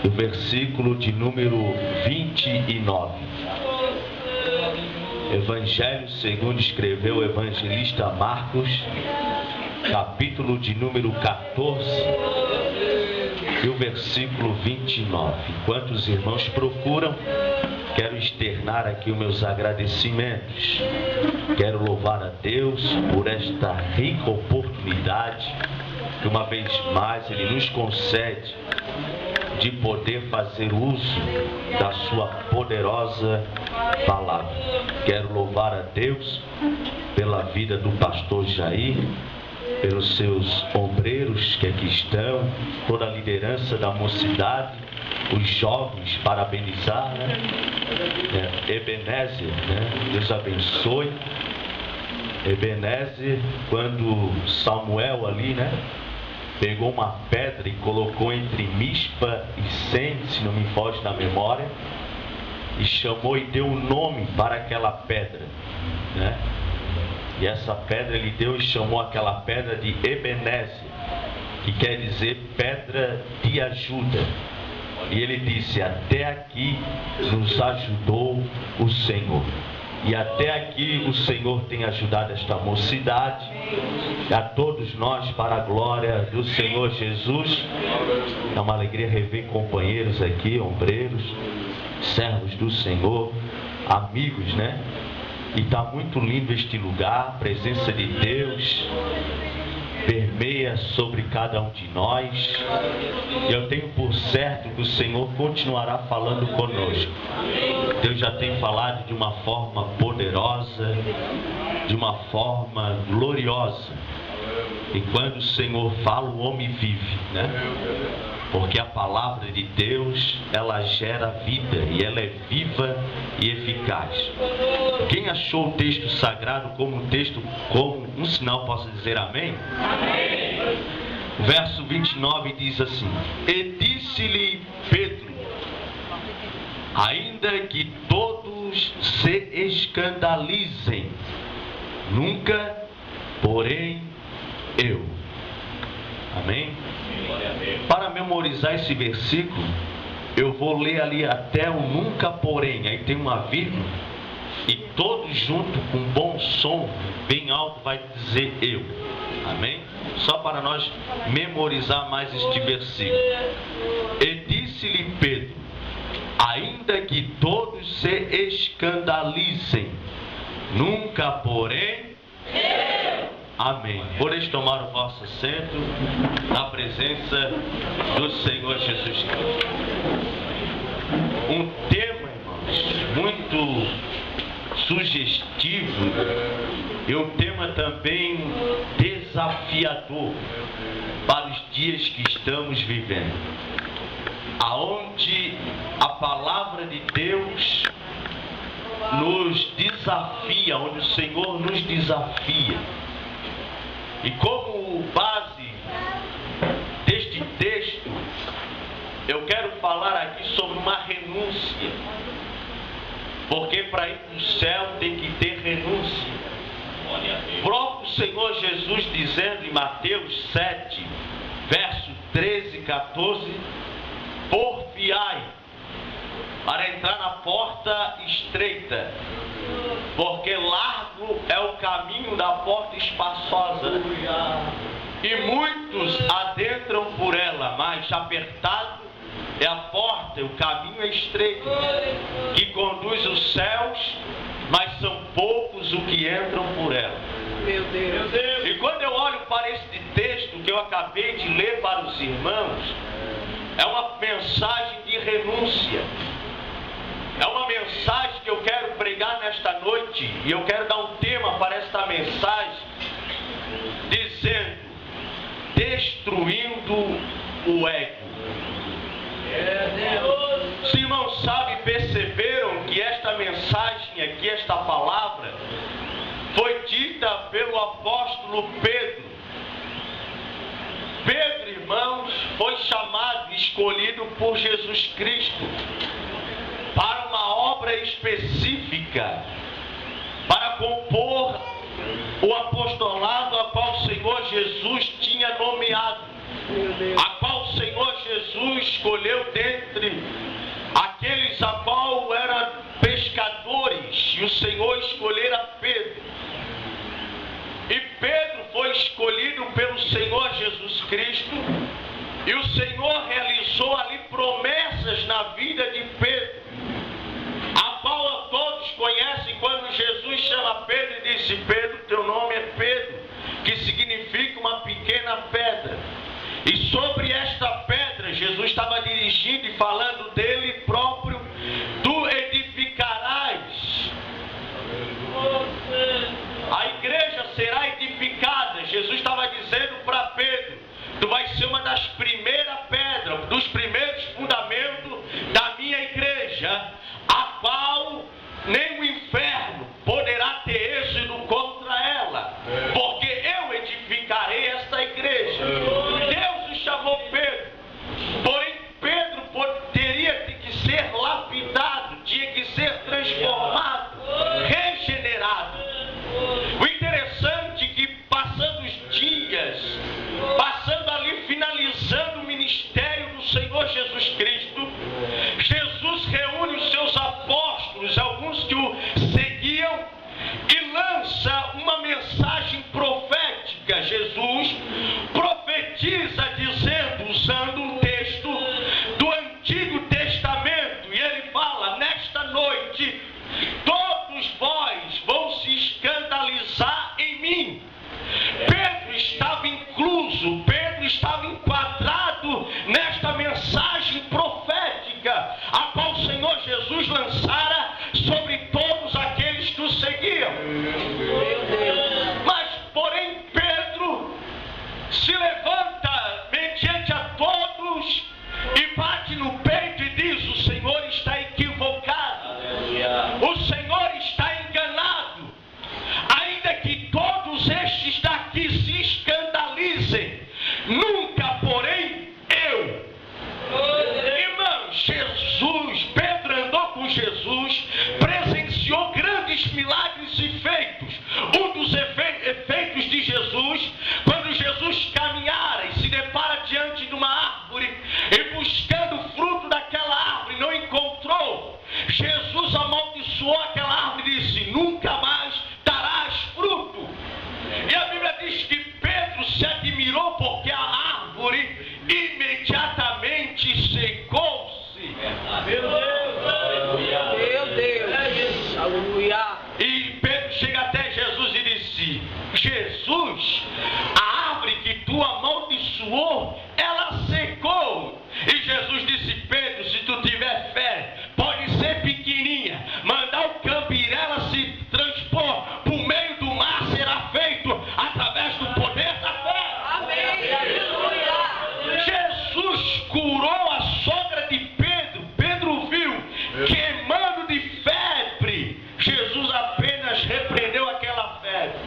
do versículo de número 29. Evangelho segundo escreveu o evangelista Marcos, capítulo de número 14, e o versículo 29. Enquanto os irmãos procuram, quero externar aqui os meus agradecimentos. Quero louvar a Deus por esta rica oportunidade que uma vez mais Ele nos concede de poder fazer uso da sua poderosa palavra. Quero louvar a Deus pela vida do pastor Jair, pelos seus obreiros que aqui estão, toda a liderança da mocidade, os jovens, parabenizar, Ebenezer, Deus abençoe. Ebenezer, quando Samuel ali, pegou uma pedra e colocou entre Mispa e Sem, se não me foge da memória, e chamou e deu um nome para aquela pedra, E essa pedra ele deu e chamou aquela pedra de Ebenezer, que quer dizer pedra de ajuda. E ele disse: até aqui nos ajudou o Senhor. E até aqui o Senhor tem ajudado esta mocidade, a todos nós, para a glória do Senhor Jesus. É uma alegria rever companheiros aqui, obreiros, servos do Senhor, amigos, E está muito lindo este lugar, a presença de Deus permeia sobre cada um de nós. Eu tenho por certo que o Senhor continuará falando conosco. Deus já tem falado de uma forma poderosa, de uma forma gloriosa. E quando o Senhor fala, o homem vive, Porque a palavra de Deus, ela gera vida e ela é viva e eficaz. Quem achou o texto sagrado como um texto, como um sinal, possa dizer amém? Amém. O verso 29 diz assim: e disse-lhe Pedro, ainda que todos se escandalizem, nunca, porém, eu. Amém? Para memorizar esse versículo, eu vou ler ali até o nunca porém, aí tem uma vírgula, e todos junto com bom som, bem alto, vai dizer eu. Amém? Só para nós memorizar mais este versículo. E disse-lhe Pedro, ainda que todos se escandalizem, nunca porém eu. Amém. Podeis tomar o vosso assento na presença do Senhor Jesus Cristo. Um tema, irmãos, muito sugestivo e um tema também desafiador para os dias que estamos vivendo, aonde a palavra de Deus nos desafia, onde o Senhor nos desafia. E como base deste texto, eu quero falar aqui sobre uma renúncia. Porque para ir para o céu tem que ter renúncia. O próprio Senhor Jesus dizendo em Mateus 7, verso 13 e 14: porfiai para entrar na porta estreita, porque largo é o caminho da porta espaçosa, e muitos adentram por ela, mas apertado é a porta, o caminho é estreito, que conduz os céus, mas são poucos os que entram por ela. Meu Deus. E quando eu olho para este texto que eu acabei de ler para os irmãos, é uma mensagem de renúncia. É uma mensagem que eu quero pregar nesta noite, e eu quero dar um tema para esta mensagem, dizendo: destruindo o ego. Os irmãos sabem, perceberam que esta mensagem aqui, esta palavra, foi dita pelo apóstolo Pedro. Pedro, irmãos, foi chamado, escolhido por Jesus Cristo para uma obra específica, para compor o apostolado a qual o Senhor Jesus tinha nomeado. a qual o Senhor Jesus escolheu dentre aqueles a qual eram pescadores, e o Senhor escolhera Pedro. E Pedro foi escolhido pelo Senhor Jesus Cristo, e o Senhor realizou ali promessas na vida de Pedro, a qual todos conhecem quando Jesus chama Pedro e disse: Pedro, teu nome é Pedro, que significa uma pequena pedra. E sobre esta pedra, Jesus estava dirigindo e falando dele próprio: tu edificarás. A igreja será edificada. Jesus estava dizendo para Pedro: tu vais ser uma das primeiras pedras, dos primeiros fundamentos da minha igreja, a qual nem o inferno poderá ter êxito contra ela, porque eu edificarei esta igreja. Deus o chamou Pedro, porém Pedro teria que ser lapidado, tinha que ser transformado, regenerado. O interessante é que passando os dias, passando ali, finalizando o ministério do Senhor Jesus Cristo, Jesus reúne os seus apóstolos, alguns que o seguiam, e lança uma mensagem profética. Jesus profetiza dizendo, usando um texto do Antigo Testamento, e ele fala: nesta noite todos vós vão se escandalizar em mim. Pedro estava incluso, Pedro estava enquadrado nesta mensagem profética, a qual o Senhor Jesus lançara sobre todos aqueles que o seguiam. Mas, porém, Pedro se levanta mediante a todos e bate no peito e diz: o Senhor está equivocado, o Senhor está enganado, ainda que todos estes daqui se escandalizem, nunca, porém, eu. Irmão, Pedro andou com Jesus, presenciou grandes milagres e feitos. Um dos efeitos de Jesus, quando Jesus caminhara e se depara diante de uma árvore, e buscando o fruto daquela árvore não encontrou, Jesus amaldiçoou aquela árvore e disse: nunca mais darás fruto. E a Bíblia diz que Pedro se admirou porque a árvore imediatamente secou-se. Meu Deus, aleluia. E Pedro chega até Jesus e disse: Jesus, a árvore que tu amaldiçoou, ela secou. E Jesus disse: Pedro, se tu tiver fé, pode ser pequenininha, mandar o campo e ela se transpor por meio do mar, será feito através do poder da fé. Amém. Jesus curou a sogra de Pedro. Pedro viu queimando de febre. Jesus apenas repreendeu aquela febre.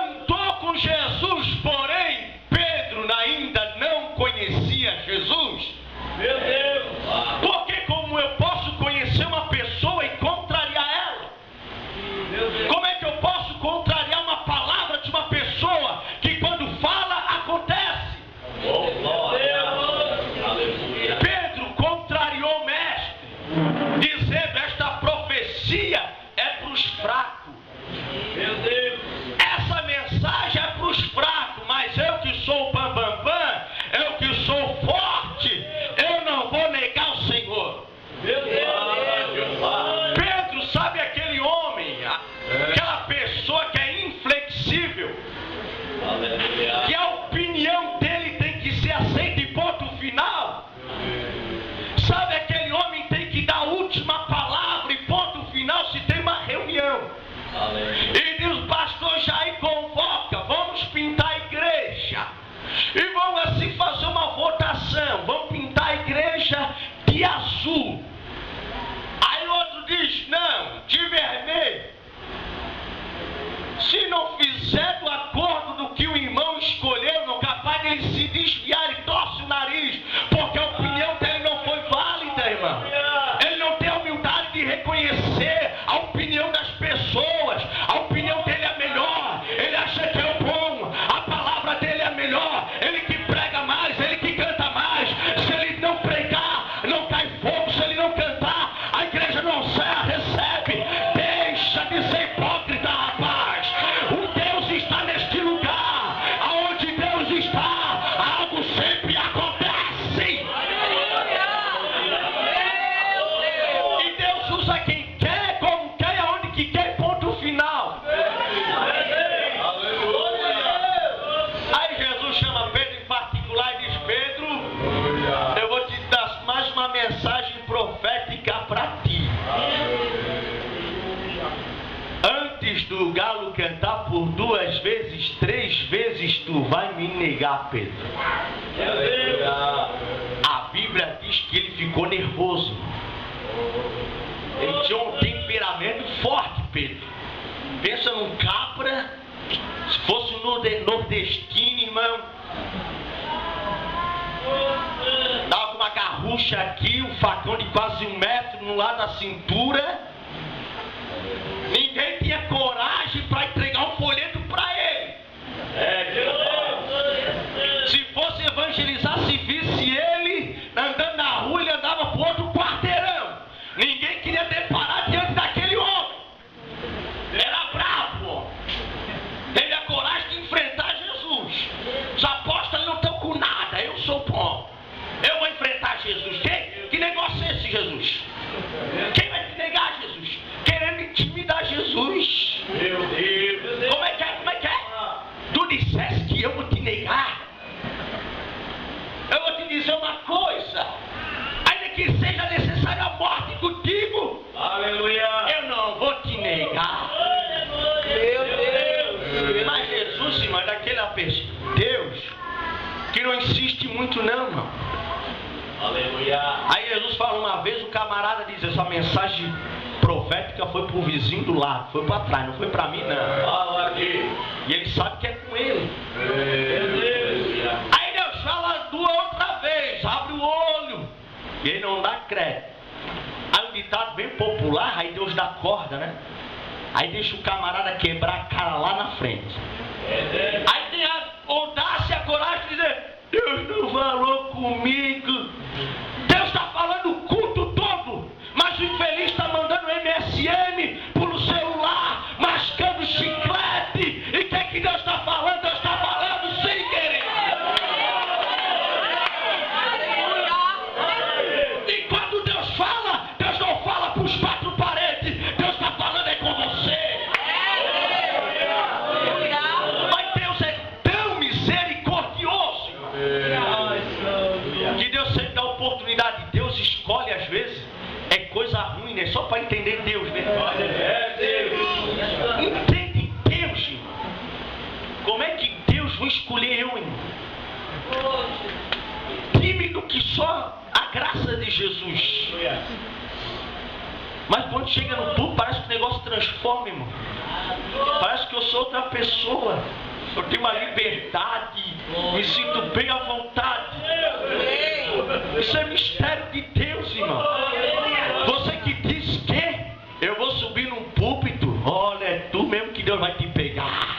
Andou com Jesus, porém Pedro ainda não conhecia Jesus. vai me negar, Pedro? A Bíblia diz que ele ficou nervoso. Ele tinha um temperamento forte, Pedro. Pensa num cabra, se fosse um nordestino, irmão, dava com uma garrucha aqui, um facão de quase 1 metro no lado da cintura. Ninguém tinha coragem para entregar um folheto para ele. Se fosse evangelizar, se visse ele andando na rua, ele andava para outro quarteirão. Ninguém queria ter parado diante daquele homem. Ele era bravo. Teve a coragem de enfrentar Jesus. Os apóstolos não estão com nada. Eu sou bom. Eu vou enfrentar Jesus. Que negócio é esse, Jesus? Quem vai te negar, Jesus? Querendo intimidar Jesus. Meu Deus. Como é que é? Como é que é? Tu disseste que eu vou te negar. Eu vou te dizer uma coisa. Ainda que seja necessária a morte contigo. Aleluia. Eu não vou te negar. Meu Deus. Mas Jesus, irmão, é daquela pessoa, Deus, que não insiste muito não, irmão. Aleluia. Aí Jesus fala uma vez, o camarada diz, essa mensagem profética foi pro vizinho do lado, foi para trás, não foi para mim não. Fala aqui. E ele sabe que é com ele. Aí Deus fala outra vez, abre o olho. E ele não dá crédito. Aí um ditado bem popular, aí Deus dá corda, né? Aí deixa o camarada quebrar a cara lá na frente. Aí tem a audácia, a coragem de dizer, Deus não falou comigo. Deus está falando o culto todo, mas o infeliz está mandando MSN pelo celular, mascando chiclete. E o que é que Deus está falando? Deus está falando sem querer. E quando Deus fala, Deus não fala para os 4 paredes. Deus está falando é com você. Mas Deus é tão misericordioso que Deus sempre dá oportunidade. Deus escolhe às vezes é coisa ruim, né? Só para entender Deus, né? Entende Deus, irmão? Como é que Deus vai escolher eu, irmão? Tímido que só a graça de Jesus. Mas quando chega no público, parece que o negócio transforma, irmão. Parece que eu sou outra pessoa. Eu tenho uma liberdade, me sinto bem à vontade. Isso é mistério de Deus, irmão. Você que diz que eu vou subir num púlpito, olha, é tu mesmo que Deus vai te pegar.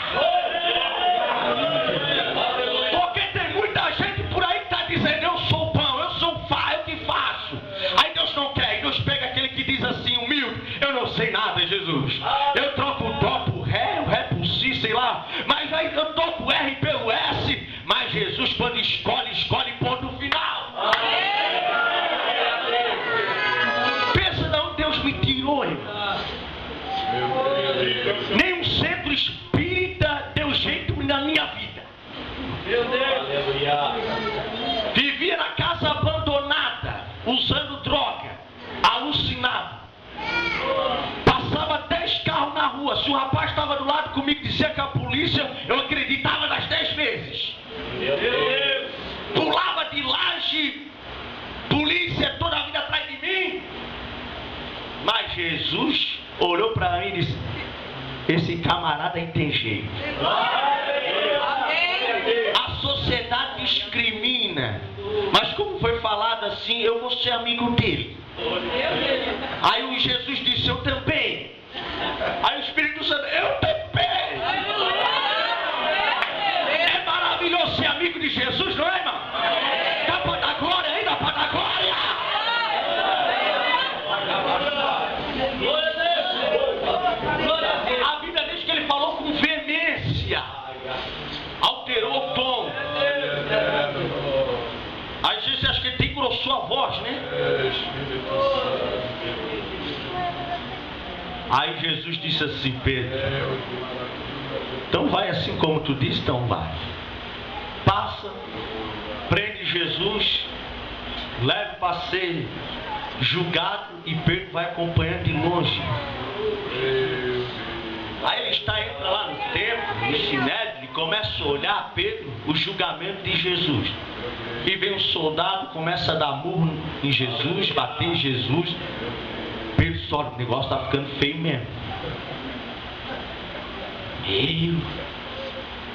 Porque tem muita gente por aí que está dizendo, eu sou bom, eu sou eu que faço. Aí Deus não quer, Deus pega aquele que diz assim, humilde, eu não sei nada, Jesus. Eu troco o dó por ré, o ré por si, sei lá. Mas aí eu toco o R pelo S. Mas Jesus, quando escolhe, escolhe ponto final. Pensa de onde Deus me tirou, irmão. Nenhum centro espírita deu jeito na minha vida. Meu Deus. Vivia na casa abandonada, usando droga, alucinado. Passava 10 carros na rua. Se o rapaz estava do lado comigo e dizia que a polícia, eu acreditava das 10 vezes. Meu Deus. Pulava de laje, polícia toda a vida atrás de mim. Mas Jesus olhou para mim e disse, esse camarada aí tem jeito. A sociedade discrimina, mas como foi falado assim, eu vou ser amigo dele. Aí o Jesus disse, eu também. Aí o Espírito Santo, eu também. É maravilhoso ser amigo de Jesus, não é, irmão? Dá para dar glória aí, dá para dar glória. A Bíblia diz que ele falou com veemência, alterou o tom. Às vezes acho que ele tem engrossou a voz, né? Aí Jesus disse assim, Pedro, então vai assim como tu disse, então vai. Passa, prende Jesus, leve para ser julgado e Pedro vai acompanhando de longe. Aí ele entra lá no templo, no sinédrio, começa a olhar, Pedro, o julgamento de Jesus. E vem um soldado, começa a dar murro em Jesus, bater em Jesus. Pedro só, o negócio está ficando feio mesmo.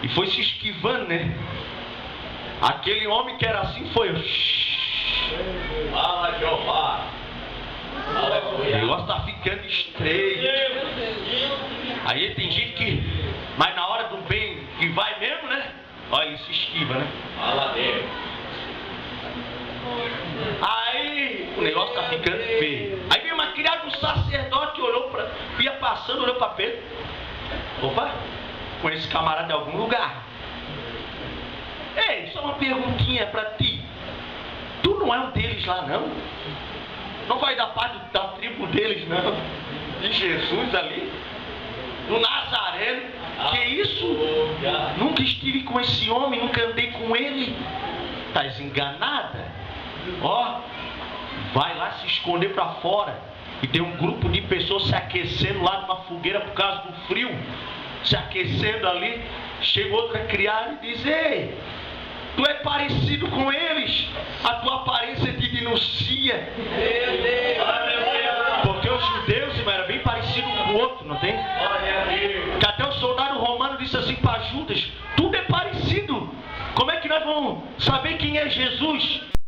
E foi se esquivando, né? Aquele homem que era assim foi. Fala, Jeová. O negócio está ficando estreito. Aí tem gente que, mas na hora do bem que vai mesmo, né? Olha, ele se esquiva, né? Fala Deus. Aí o negócio está ficando feio. Aí vem uma criada, um sacerdote que olhou para, ia passando, olhou para Pedro. Opa, conhece esse camarada de algum lugar. Ei, só uma perguntinha para ti. Tu não é um deles lá, não? Não vai dar parte da tribo deles, não? De Jesus ali? Do Nazareno? Que isso? Nunca estive com esse homem, nunca andei com ele. Estás enganada? Ó, vai lá se esconder para fora. E tem um grupo de pessoas se aquecendo lá numa fogueira por causa do frio. Se aquecendo ali. Chega outra criada e diz: ei, tu é parecido com eles. A tua aparência te denuncia. Porque os judeus, irmão, era bem parecido um com o outro, não tem? Que até o soldado romano disse assim para Judas: tudo é parecido. Como é que nós vamos saber quem é Jesus?